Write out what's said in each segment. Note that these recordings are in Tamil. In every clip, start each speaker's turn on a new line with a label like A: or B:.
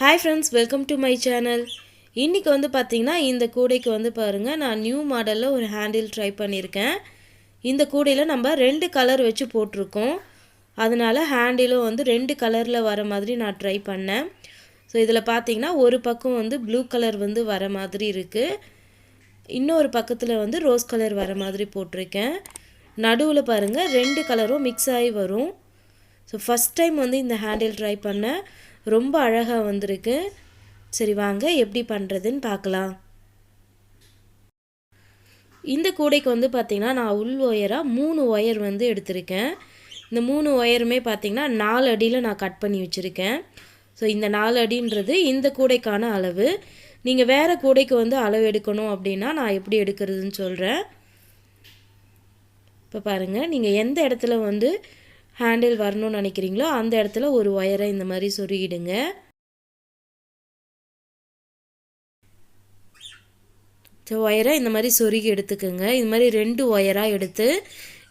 A: Hi friends, welcome to my channel. இன்னைக்கு வந்து பாத்தீங்கன்னா இந்த கூடைக்கு வந்து பாருங்க நான் நியூ மாடல்ல ஒரு ஹேண்டில் ட்ரை பண்ணியிருக்கேன். இந்த கூடையில நம்ம ரெண்டு கலர் வச்சு போட்டுருக்கோம். அதனால ஹேண்டிலும் வந்து ரெண்டு கலர்ல வர மாதிரி நான் ட்ரை பண்ணேன். ஸோ இதில் பார்த்தீங்கன்னா ஒரு பக்கம் வந்து ப்ளூ கலர் வந்து வர மாதிரி இருக்குது. இன்னொரு பக்கத்தில் வந்து ரோஸ் கலர் வர மாதிரி போட்டிருக்கேன். நடுவில் பாருங்கள் ரெண்டு கலரும் மிக்ஸ் ஆகி வரும். ஸோ ஃபஸ்ட் டைம் வந்து இந்த ஹேண்டில் ட்ரை பண்ணேன். ரொம்ப அழகாக வந்திருக்கு. சரி வாங்க எப்படி பண்ணுறதுன்னு பார்க்கலாம். இந்த கூடைக்கு வந்து பார்த்திங்கன்னா நான் உள் ஒயராக 3 ஒயர் வந்து எடுத்திருக்கேன். இந்த 3 ஒயருமே பார்த்திங்கன்னா 4 அடியில் நான் கட் பண்ணி வச்சுருக்கேன். ஸோ இந்த 4 அடின்றது இந்த கூடைக்கான அளவு. நீங்கள் வேறு கூடைக்கு வந்து அளவு எடுக்கணும் அப்படின்னா நான் எப்படி எடுக்கிறதுன்னு சொல்கிறேன். இப்போ பாருங்கள், நீங்கள் எந்த இடத்துல வந்து ஹேண்டில் வரணும்னு நினைக்கிறீங்களோ அந்த இடத்துல ஒரு ஒயரை இந்த மாதிரி சொருகிடுங்க. ஒயரை இந்த மாதிரி சொருகி எடுத்துக்கோங்க. இது மாதிரி 2 ஒயராக எடுத்து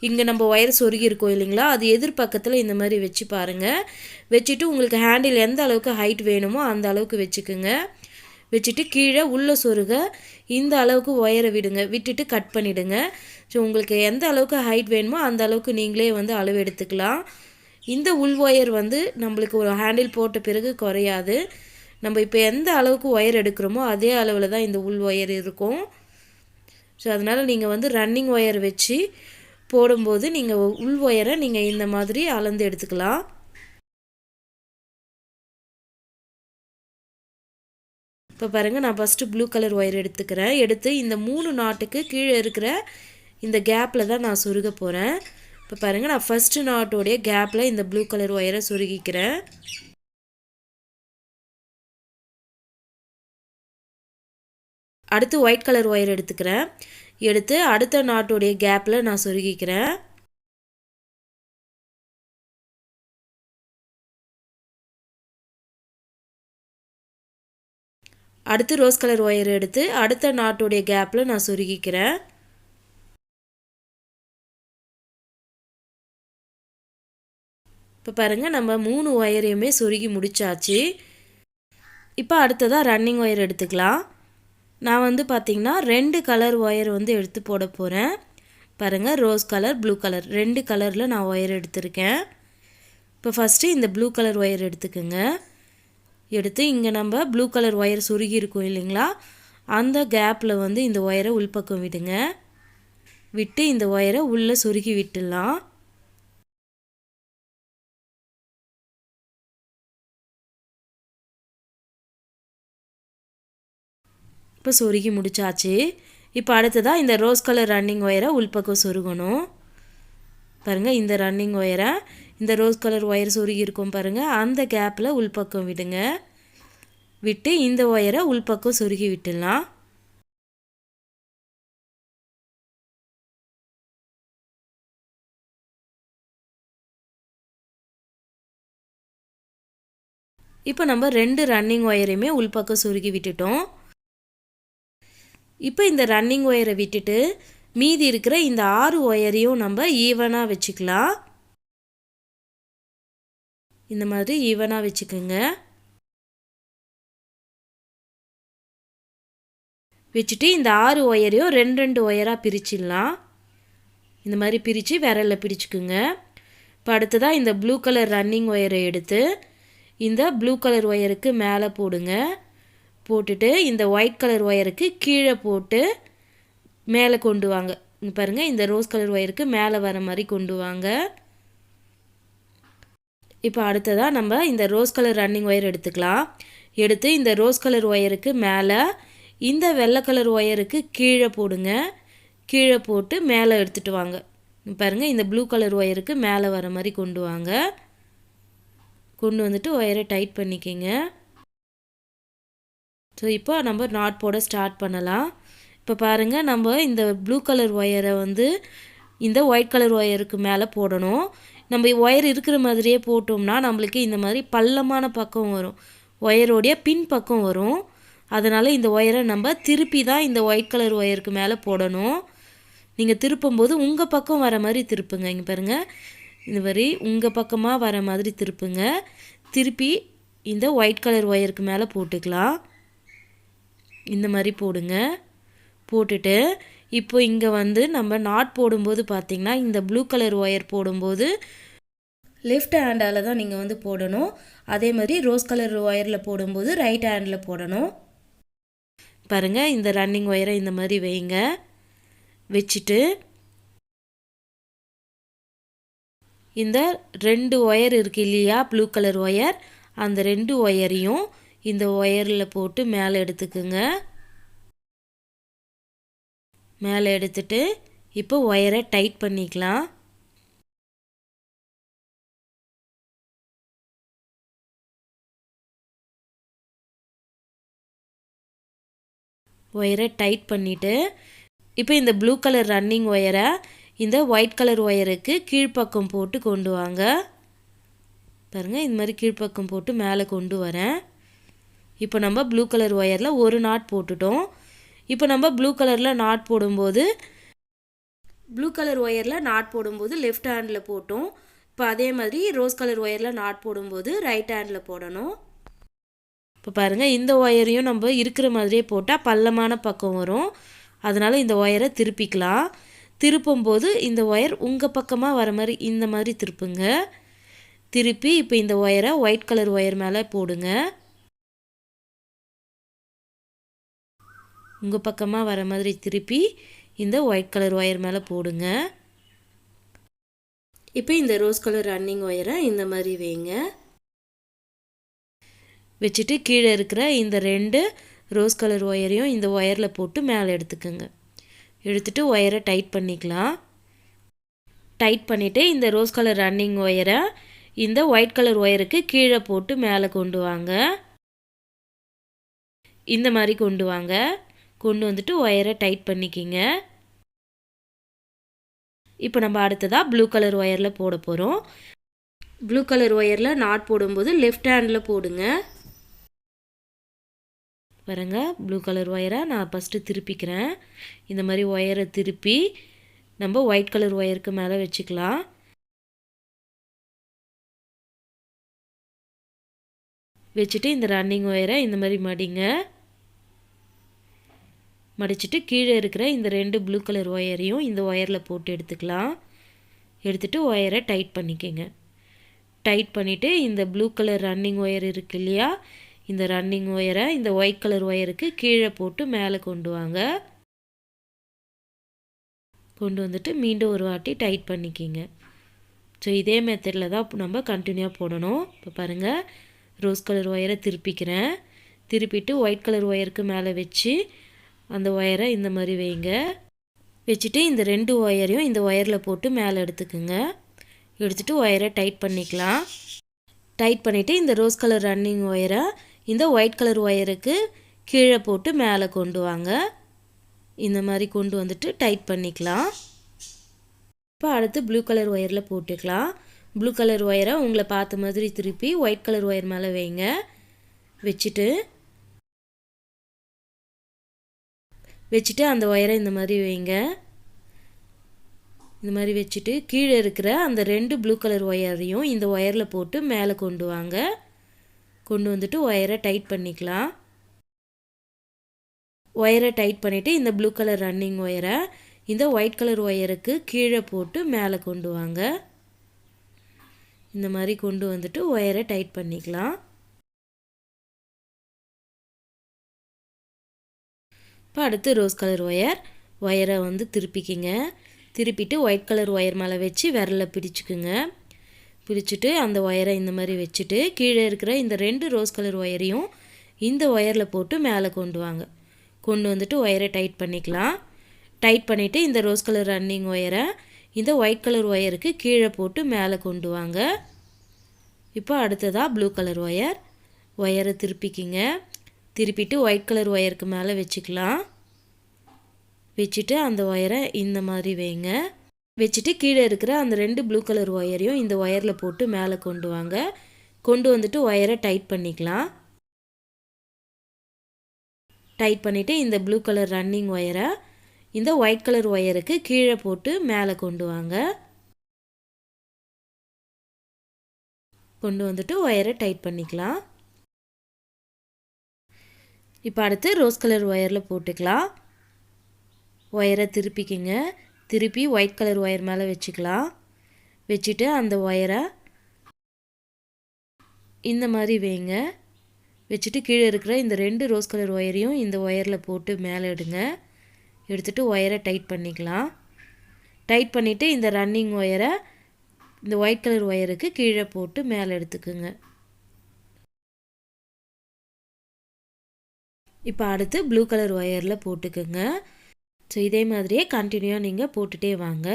A: இங்கே நம்ம ஒயர் சொருகி இருக்கோம் இல்லைங்களா, அது எதிர்பக்கத்தில் இந்த மாதிரி வச்சு பாருங்கள். வச்சுட்டு உங்களுக்கு ஹேண்டில் எந்த அளவுக்கு ஹைட் வேணுமோ அந்த அளவுக்கு வச்சுக்குங்க. வச்சுட்டு கீழே உள்ள சொருக இந்த அளவுக்கு ஒயரை விடுங்க. விட்டுட்டு கட் பண்ணிவிடுங்க. ஸோ உங்களுக்கு எந்த அளவுக்கு ஹைட் வேணுமோ அந்த அளவுக்கு நீங்களே வந்து அளவு எடுத்துக்கலாம். இந்த உள் ஒயர் வந்து நம்மளுக்கு ஒரு ஹேண்டில் போட்ட பிறகு குறையாது. நம்ம இப்போ எந்த அளவுக்கு ஒயர் எடுக்கிறோமோ அதே அளவில் தான் இந்த உள் ஒயர் இருக்கும். ஸோ அதனால் நீங்கள் வந்து ரன்னிங் ஒயர் வச்சு போடும்போது நீங்கள் உள் ஒயரை நீங்கள் இந்த மாதிரி அளந்து எடுத்துக்கலாம். இப்போ பாருங்கள், நான் ஃபஸ்ட்டு ப்ளூ கலர் ஒயர் எடுத்துக்கிறேன். எடுத்து இந்த 3 நாட்டுக்கு கீழே இருக்கிற இந்த கேப்பில் தான் நான் சொருக போகிறேன். இப்போ பாருங்கள், நான் ஃபஸ்ட்டு நாட்டோடைய கேப்பில் இந்த ப்ளூ கலர் ஒயரை சொருகிக்கிறேன். அடுத்து ஒயிட் கலர் ஒயர் எடுத்துக்கிறேன். எடுத்து அடுத்த நாட்டோடைய கேப்பில் நான் சொருகிக்கிறேன். அடுத்து ரோஸ் கலர் ஒயர் எடுத்து அடுத்த நாட்டோடைய கேப்பில் நான் சொருகிக்கிறேன். இப்போ பாருங்கள், நம்ம 3 ஒயரையுமே சொருகி முடிச்சாச்சு. இப்போ அடுத்ததாக ரன்னிங் ஒயர் எடுத்துக்கலாம். நான் வந்து பார்த்திங்கன்னா 2 கலர் ஒயர் வந்து எடுத்து போட போகிறேன். பாருங்கள், ரோஸ் கலர், ப்ளூ கலர் 2 கலரில் நான் ஒயர் எடுத்திருக்கேன். இப்போ ஃபஸ்ட்டு இந்த ப்ளூ கலர் ஒயர் எடுத்துக்கோங்க. எடுத்து இங்கே நம்ம ப்ளூ கலர் ஒயர் சொருகி இருக்கோம் இல்லைங்களா, அந்த கேப்பில் வந்து இந்த ஒயரை உள்பக்கம் விடுங்க. விட்டு இந்த ஒயரை உள்ளே சொருகி விட்டுடலாம். இப்போ சொருகி முடிச்சாச்சு. இப்போ அடுத்ததாக இந்த ரோஸ் கலர் ரன்னிங் ஒயரை உள்பக்கம் சொருகணும். பாருங்கள், இந்த ரன்னிங் ஒயரை இந்த ரோஸ் கலர் ஒயர் சொருகி இருக்கும் பாருங்கள், அந்த கேப்பில் உள்பக்கம் விடுங்க. விட்டு இந்த ஒயரை உள்பக்கம் சொருகி விட்டுடலாம். இப்போ நம்ம 2 ரன்னிங் ஒயரையுமே உள்பக்கம் சொருகி விட்டுட்டோம். இப்போ இந்த ரன்னிங் ஒயரை விட்டுட்டு மீதி இருக்கிற இந்த 6 ஒயரையும் நம்ம ஈவனாக வச்சுக்கலாம். இந்த மாதிரி ஈவனாக வச்சுக்கோங்க. வச்சுட்டு இந்த 6 ஒயரையும் 2 ஒயராக பிரிச்சிடலாம். இந்த மாதிரி பிரித்து விரலில் பிடிச்சிக்குங்க. இப்போ அடுத்ததாக இந்த ப்ளூ கலர் ரன்னிங் ஒயரை எடுத்து இந்த ப்ளூ கலர் ஒயருக்கு மேலே போடுங்க. போட்டுட்டு இந்த ஒயிட் கலர் ஒயருக்கு கீழே போட்டு மேலே கொண்டு வாங்க. இங்கே பாருங்கள், இந்த ரோஸ் கலர் ஒயருக்கு மேலே வர மாதிரி கொண்டு வாங்க. இப்போ அடுத்ததாக நம்ம இந்த ரோஸ் கலர் ரன்னிங் ஒயர் எடுத்துக்கலாம். எடுத்து இந்த ரோஸ் கலர் ஒயருக்கு மேலே இந்த வெள்ளை கலர் ஒயருக்கு கீழே போடுங்க. கீழே போட்டு மேலே எடுத்துகிட்டு வாங்க. பாருங்கள், இந்த ப்ளூ கலர் ஒயருக்கு மேலே வர மாதிரி கொண்டு வாங்க. கொண்டு வந்துட்டு ஒயரை டைட் பண்ணிக்கோங்க. ஸோ இப்போ நம்ம நாட் போட ஸ்டார்ட் பண்ணலாம். இப்போ பாருங்கள், நம்ம இந்த ப்ளூ கலர் ஒயரை வந்து இந்த ஒயிட் கலர் ஒயருக்கு மேலே போடணும். நம்ம ஒயர் இருக்கிற மாதிரியே போட்டோம்னா நம்மளுக்கு இந்த மாதிரி பள்ளமான பக்கம் வரும், ஒயரோடைய பின் பக்கம் வரும். அதனால் இந்த ஒயரை நம்ம திருப்பி தான் இந்த ஒயிட் கலர் ஒயருக்கு மேலே போடணும். நீங்கள் திருப்பும்போது உங்கள் பக்கம் வர மாதிரி திருப்புங்க. இங்கே பாருங்கள், இந்த மாதிரி உங்கள் பக்கமாக வர மாதிரி திருப்புங்க. திருப்பி இந்த ஒயிட் கலர் ஒயருக்கு மேலே போட்டுக்கலாம். இந்த மாதிரி போடுங்க. போட்டுட்டு இப்போ இங்கே வந்து நம்ம நாட் போடும்போது பார்த்திங்கன்னா இந்த ப்ளூ கலர் ஒயர் போடும்போது லெஃப்ட் ஹேண்டால் தான் நீங்கள் வந்து போடணும். அதே மாதிரி ரோஸ் கலர் ஒயரில் போடும்போது ரைட் ஹேண்டில் போடணும். பாருங்கள், இந்த ரன்னிங் ஒயரை இந்த மாதிரி வைங்க. வச்சுட்டு இந்த 2 ஒயர் இருக்குது இல்லையா, ப்ளூ கலர் ஒயர், அந்த 2 ஒயரையும் இந்த ஒயரில் போட்டு மேலே எடுத்துக்குங்க. மேலே எடுத்துட்டு இப்போ ஒயரை டைட் பண்ணிக்கலாம். ஒயரை டைட் பண்ணிவிட்டு இப்போ இந்த ப்ளூ கலர் ரன்னிங் ஒயரை இந்த ஒயிட் கலர் ஒயருக்கு கீழ்ப்பக்கம் போட்டு கொண்டு வாங்க. பாருங்கள், இந்த மாதிரி கீழ்ப்பக்கம் போட்டு மேலே கொண்டு வரேன். இப்போ நம்ம ப்ளூ கலர் ஒயரில் ஒரு நாட் போட்டுட்டோம். இப்போ நம்ம ப்ளூ கலரில் நாட் போடும்போது லெஃப்ட் ஹேண்டில் போட்டோம். இப்போ அதே மாதிரி ரோஸ் கலர் ஒயரில் நாட் போடும்போது ரைட் ஹேண்டில் போடணும். இப்போ பாருங்கள், இந்த ஒயரையும் நம்ம இருக்கிற மாதிரியே போட்டால் பள்ளமான பக்கம் வரும். அதனால் இந்த ஒயரை திருப்பிக்கலாம். திருப்பும்போது இந்த ஒயர் உங்கள் பக்கமாக வர மாதிரி இந்த மாதிரி திருப்புங்க. திருப்பி இப்போ இந்த ஒயரை ஒயிட் கலர் ஒயர் மேலே போடுங்க. உங்கள் பக்கமாக வர மாதிரி திருப்பி இந்த ஒயிட் கலர் ஒயர் மேலே போடுங்க. இப்போ இந்த ரோஸ் கலர் ரன்னிங் ஒயரை இந்த மாதிரி வைங்க. வச்சுட்டு கீழே இருக்கிற இந்த 2 ரோஸ் கலர் ஒயரையும் இந்த ஒயரில் போட்டு மேலே எடுத்துக்கோங்க. எடுத்துட்டு ஒயரை டைட் பண்ணிக்கலாம். டைட் பண்ணிவிட்டு இந்த ரோஸ் கலர் ரன்னிங் ஒயரை இந்த ஒயிட் கலர் ஒயருக்கு கீழே போட்டு மேலே கொண்டு வாங்க. இந்த மாதிரி கொண்டு வாங்க. கொண்டு வந்துட்டு ஒயரை டைட் பண்ணிக்கிங்க. இப்போ நம்ம அடுத்ததாக ப்ளூ கலர் ஒயரில் போட போகிறோம். ப்ளூ கலர் ஒயரில் நாட் போடும்போது லெஃப்ட் ஹேண்டில் போடுங்க. பாருங்க, ப்ளூ கலர் ஒயரை நான் ஃபஸ்ட்டு திருப்பிக்கிறேன். இந்த மாதிரி ஒயரை திருப்பி நம்ம ஒயிட் கலர் ஒயருக்கு மேலே வச்சுக்கலாம். வச்சுட்டு இந்த ரன்னிங் ஒயரை இந்த மாதிரி மடிங்க. மடிச்சுட்டு கீழே இருக்கிற இந்த 2 ப்ளூ கலர் ஒயரையும் இந்த ஒயரில் போட்டு எடுத்துக்கலாம். எடுத்துகிட்டு ஒயரை டைட் பண்ணிக்கோங்க. டைட் பண்ணிவிட்டு இந்த ப்ளூ கலர் ரன்னிங் ஒயர் இருக்கு இல்லையா, இந்த ரன்னிங் ஒயரை இந்த ஒயிட் கலர் ஒயருக்கு கீழே போட்டு மேலே கொண்டு வாங்க. கொண்டு வந்துட்டு மீண்டும் ஒரு வாட்டி டைட் பண்ணிக்கிங்க. ஸோ இதே மெத்தடில் தான் நம்ம கண்டினியூவாக போடணும். இப்போ பாருங்கள், ரோஸ் கலர் ஒயரை திருப்பிக்கிறேன். திருப்பிட்டு ஒயிட் கலர் ஒயருக்கு மேலே வச்சு அந்த ஒயரை இந்த மாதிரி வைங்க. வச்சுட்டு இந்த 2 ஒயரையும் இந்த ஒயரில் போட்டு மேலே எடுத்துக்குங்க. எடுத்துகிட்டு ஒயரை டைட் பண்ணிக்கலாம். டைட் பண்ணிவிட்டு இந்த ரோஸ் கலர் ரன்னிங் ஒயரை இந்த ஒயிட் கலர் ஒயருக்கு கீழே போட்டு மேலே கொண்டு வாங்க. இந்த மாதிரி கொண்டு வந்துட்டு டைட் பண்ணிக்கலாம். இப்போ அடுத்து ப்ளூ கலர் ஒயரில் போட்டுக்கலாம். ப்ளூ கலர் ஒயரை உங்களை பார்த்த மாதிரி திருப்பி ஒயிட் கலர் ஒயர் மேலே வைங்க. வச்சுட்டு அந்த ஒயரை இந்த மாதிரி வைங்க. இந்த மாதிரி வச்சுட்டு கீழே இருக்கிற அந்த 2 ப்ளூ கலர் ஒயரையும் இந்த ஒயரில் போட்டு மேலே கொண்டு வாங்க. கொண்டு வந்துட்டு ஒயரை டைட் பண்ணிக்கலாம். ஒயரை டைட் பண்ணிவிட்டு இந்த ப்ளூ கலர் ரன்னிங் ஒயரை இந்த ஒயிட் கலர் ஒயருக்கு கீழே போட்டு மேலே கொண்டு வாங்க. இந்த மாதிரி கொண்டு வந்துட்டு ஒயரை டைட் பண்ணிக்கலாம். இப்போ அடுத்து ரோஸ் கலர் ஒயரை வந்து திருப்பிக்கிங்க. திருப்பிட்டு ஒயிட் கலர் ஒயர் மேலே வச்சு விரலை பிடிச்சிக்குங்க. பிடிச்சிட்டு அந்த ஒயரை இந்த மாதிரி வச்சுட்டு கீழே இருக்கிற இந்த 2 ரோஸ் கலர் ஒயரையும் இந்த ஒயரில் போட்டு மேலே கொண்டு வாங்க. கொண்டு வந்துட்டு ஒயரை டைட் பண்ணிக்கலாம். டைட் பண்ணிவிட்டு இந்த ரோஸ் கலர் ரன்னிங் ஒயரை இந்த ஒயிட் கலர் ஒயருக்கு கீழே போட்டு மேலே கொண்டு வாங்க. இப்போ அடுத்ததாக ப்ளூ கலர் ஒயரை திருப்பிக்கிங்க. திருப்பிட்டு ஒயிட் கலர் ஒயருக்கு மேலே வச்சுக்கலாம். வச்சுட்டு அந்த ஒயரை இந்த மாதிரி வைங்க. வச்சுட்டு கீழே இருக்கிற அந்த 2 ப்ளூ கலர் ஒயரையும் இந்த ஒயரில் போட்டு மேலே கொண்டு வாங்க. கொண்டு வந்துட்டு ஒயரை டைட் பண்ணிக்கலாம். டைட் பண்ணிவிட்டு இந்த ப்ளூ கலர் ரன்னிங் ஒயரை இந்த ஒயிட் கலர் ஒயருக்கு கீழே போட்டு மேலே கொண்டு வாங்க. கொண்டு வந்துட்டு ஒயரை டைட் பண்ணிக்கலாம். இப்போ அடுத்து ரோஸ் கலர் ஒயரில் போட்டுக்கலாம். ஒயரை திருப்பிக்கிங்க. திருப்பி ஒயிட் கலர் ஒயர் மேலே வச்சுக்கலாம். வச்சுட்டு அந்த ஒயரை இந்த மாதிரி வைங்க. வச்சுட்டு கீழே இருக்கிற இந்த 2 ரோஸ் கலர் ஒயரையும் இந்த ஒயரில் போட்டு மேலே எடுங்க. எடுத்துகிட்டு ஒயரை டைட் பண்ணிக்கலாம். டைட் பண்ணிவிட்டு இந்த ரன்னிங் ஒயரை இந்த ஒயிட் கலர் ஒயருக்கு கீழே போட்டு மேலே எடுத்துக்குங்க. இப்போ அடுத்து ப்ளூ கலர் ஒயரில் போட்டுக்குங்க. ஸோ இதே மாதிரியே கண்டினியூவாக நீங்கள் போட்டுகிட்டே வாங்க.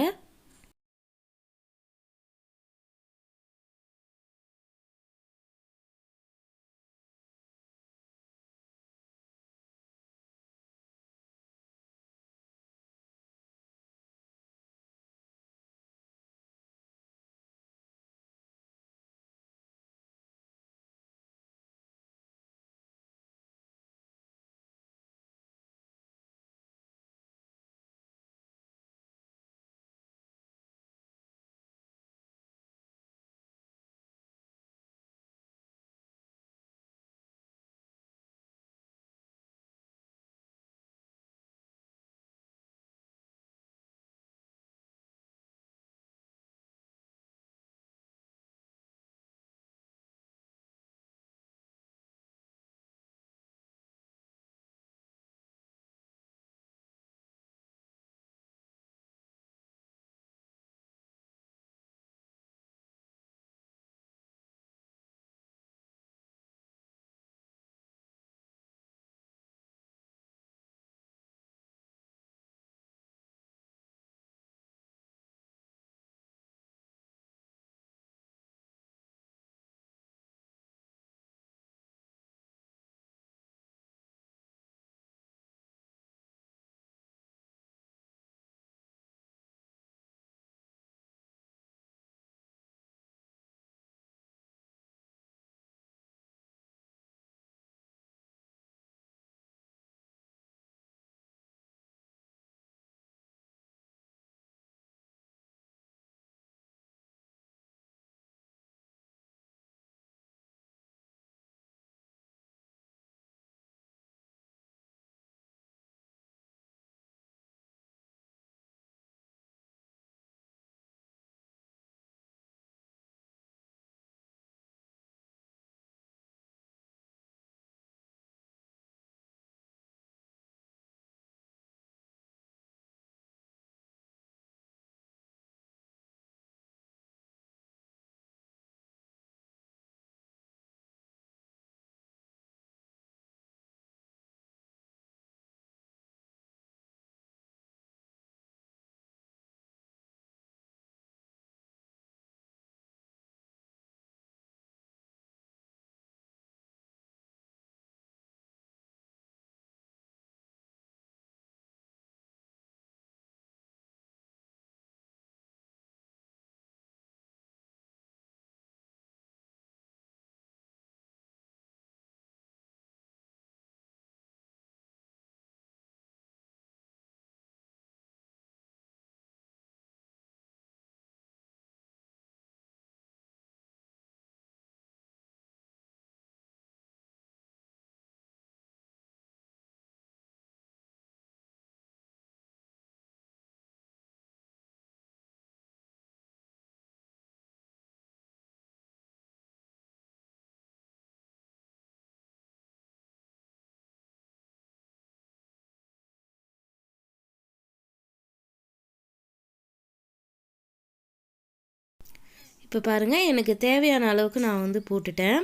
A: இப்போ பாருங்கள், எனக்கு தேவையான அளவுக்கு நான் வந்து போட்டுட்டேன்.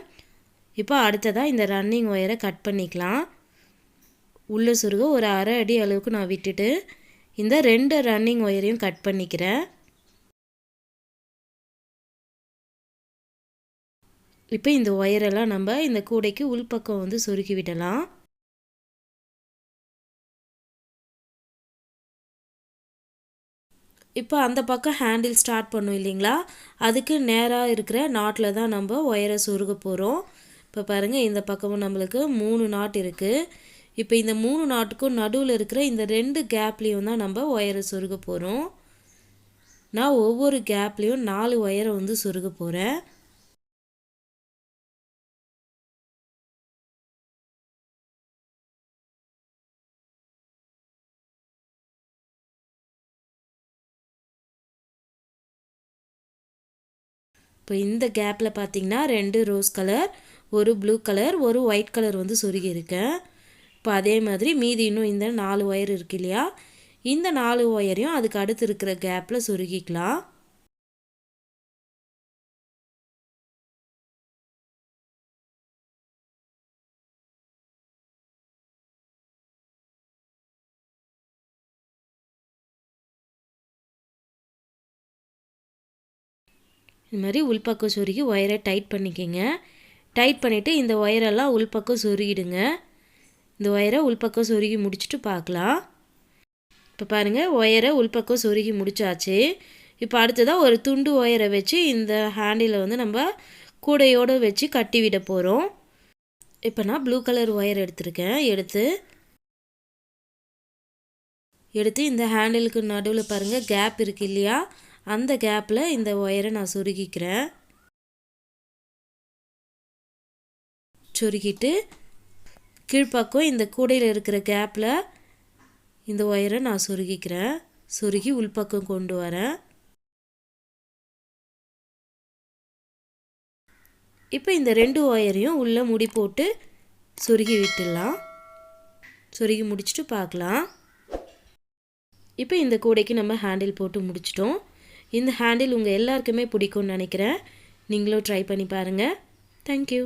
A: இப்போ அடுத்ததாக இந்த ரன்னிங் ஒயரை கட் பண்ணிக்கலாம். உள்ள சொருக ஒரு அரை அடி அளவுக்கு நான் விட்டுட்டு இந்த 2 ரன்னிங் ஒயரையும் கட் பண்ணிக்கிறேன். இப்போ இந்த ஒயரெல்லாம் நம்ம இந்த கூடைக்கு உள்பக்கம் வந்து சொருக்கி விடலாம். இப்போ அந்த பக்கம் ஹேண்டில் ஸ்டார்ட் பண்ணும் இல்லைங்களா, அதுக்கு நேராக இருக்கிற நாட்டில் தான் நம்ம ஒயரை சொருக போகிறோம். இப்போ பாருங்கள், இந்த பக்கமும் நம்மளுக்கு 3 நாட் இருக்குது. இப்போ இந்த 3 நாட்டுக்கும் நடுவில் இருக்கிற இந்த 2 கேப்லேயும் தான் நம்ம ஒயரை சொருக போகிறோம். நான் ஒவ்வொரு கேப்லேயும் 4 ஒயரை வந்து சொருக போகிறேன். இப்போ இந்த கேப்பில் பார்த்தீங்கன்னா 2 ரோஸ் கலர், ஒரு ப்ளூ கலர், ஒரு ஒயிட் கலர் வந்து சொருகி இருக்கேன். இப்போ அதே மாதிரி மீதி இன்னும் இந்த 4 ஒயர் இருக்கு இல்லையா, இந்த 4 ஒயரையும் அதுக்கு அடுத்து இருக்கிற கேப்பில் சொருகிக்கலாம். இது மாதிரி உள்பக்கம் சொருகி ஒயரை டைட் பண்ணிக்கோங்க. டைட் பண்ணிவிட்டு இந்த ஒயரெல்லாம் உள்பக்கம் சொருகிடுங்க. இந்த ஒயரை உள்பக்கம் சொருகி முடிச்சுட்டு பார்க்கலாம். இப்போ பாருங்கள், ஒயரை உள்பக்கம் சொருகி முடிச்சாச்சு. இப்போ அடுத்ததாக ஒரு துண்டு ஒயரை வச்சு இந்த ஹேண்டிலை வந்து நம்ம கூடையோடு வச்சு கட்டி விட போகிறோம். இப்போ நான் ப்ளூ கலர் ஒயர் எடுத்திருக்கேன். எடுத்து இந்த ஹேண்டிலுக்கு நடுவில் பாருங்கள் கேப் இருக்கு இல்லையா, அந்த கேப்பில் இந்த ஒயரை நான் சொருகிக்கிறேன். சொருகிட்டு கீழ்ப்பக்கம் இந்த கூடையில் இருக்கிற கேப்பில் இந்த ஒயரை நான் சொருகிக்கிறேன். சொருகி உள்பக்கம் கொண்டு வரேன். இப்போ இந்த 2 ஒயரையும் உள்ளே முடி போட்டு சொருகி விட்டுடலாம். சொருகி முடிச்சுட்டு பார்க்கலாம். இப்போ இந்த கூடைக்கு நம்ம ஹேண்டில் போட்டு முடிச்சிட்டோம். இந்த ஹேண்டில் உங்கள் எல்லாருக்குமே பிடிக்கும்னு நினைக்கிறேன். நீங்களும் ட்ரை பண்ணி பாருங்கள். தேங்க்யூ.